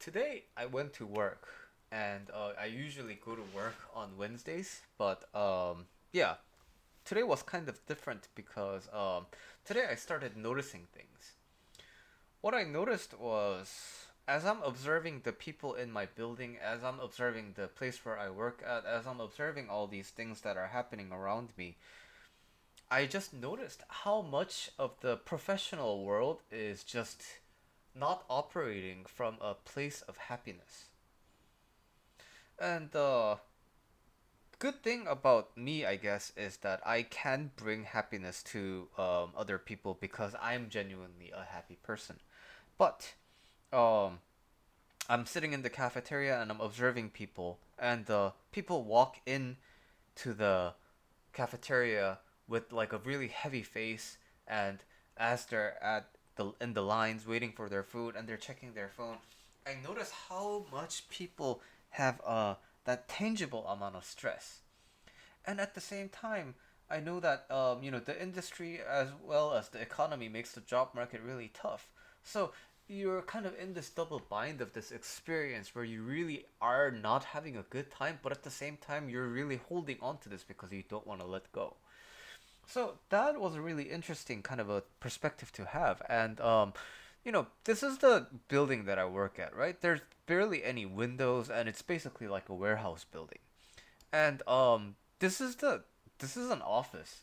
Today I went to work, and I usually go to work on Wednesdays, but yeah, today was kind of different because today I started noticing things. What I noticed was as I'm observing the people in my building, as I'm observing the place where I work at, as I'm observing all these things that are happening around me, I just noticed how much of the professional world is just not operating from a place of happiness. And the good thing about me, I guess, is that I can bring happiness to other people because I'm genuinely a happy person. But um, I'm sitting in the cafeteria and I'm observing people, and the people walk in to the cafeteria with like a really heavy face, and as they're at the in the lines waiting for their food and they're checking their phone, I notice how much people have that tangible amount of stress. And at the same time, I know that the industry as well as the economy makes the job market really tough. So you're kind of in this double bind of this experience where you really are not having a good time, but at the same time you're really holding on to this because you don't want to let go. So that was a really interesting kind of a perspective to have. And this is the building that I work at, right? There's barely any windows, and it's basically like a warehouse building. And this is an office.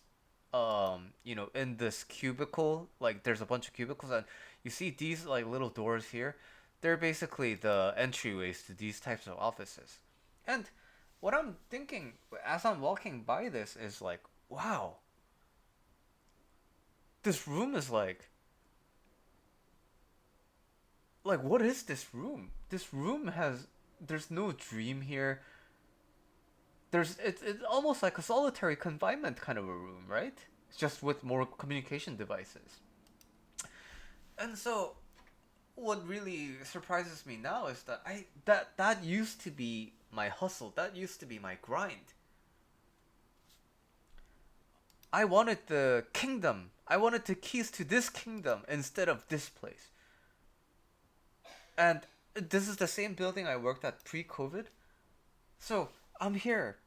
In this cubicle, like there's a bunch of cubicles, and you see these like little doors here. They're basically the entryways to these types of offices. And what I'm thinking as I'm walking by this is like, wow, this room is like what is this room? This room has there's no dream here. It's almost like a solitary confinement kind of a room, right? It's just with more communication devices. And so what really surprises me now is that that used to be my hustle. That used to be my grind. I wanted the kingdom. I wanted the keys to this kingdom instead of this place. And this is the same building I worked at pre-COVID. So I'm here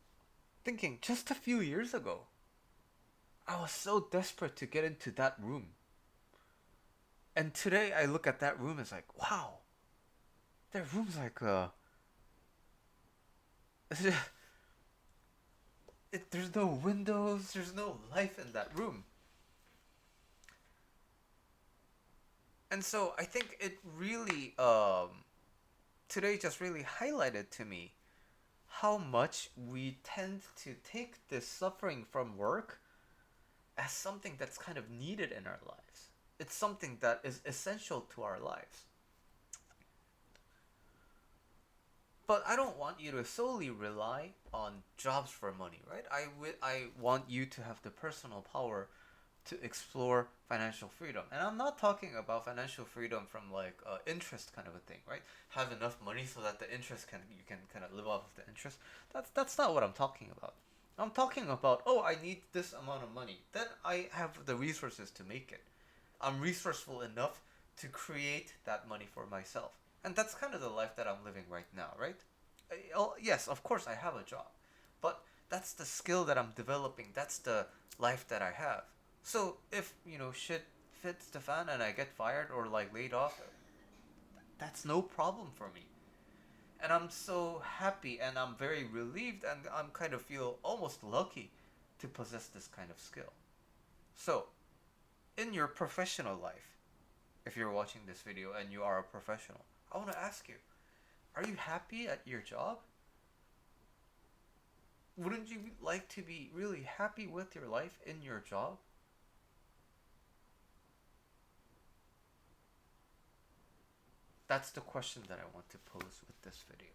thinking just a few years ago, I was so desperate to get into that room. And today I look at that room, it's like, wow, that room's like there's no windows, there's no life in that room. And so I think it really today just really highlighted to me how much we tend to take this suffering from work as something that's kind of needed in our lives. It's something that is essential to our lives. But I don't want you to solely rely on jobs for money, right? I want you to have the personal power to explore financial freedom. And I'm not talking about financial freedom from like interest kind of a thing, right? Have enough money so that the interest can you can kind of live off of the interest. That's not what I'm talking about. I'm talking about, oh, I need this amount of money. Then I have the resources to make it. I'm resourceful enough to create that money for myself. And that's kind of the life that I'm living right now, right? Yes, of course I have a job, but that's the skill that I'm developing. That's the life that I have. So if shit fits the fan and I get fired or like laid off, that's no problem for me. And I'm so happy and I'm very relieved and I'm kind of feel almost lucky to possess this kind of skill. So in your professional life, if you're watching this video and you are a professional, I want to ask you, are you happy at your job? Wouldn't you like to be really happy with your life in your job? That's the question that I want to pose with this video.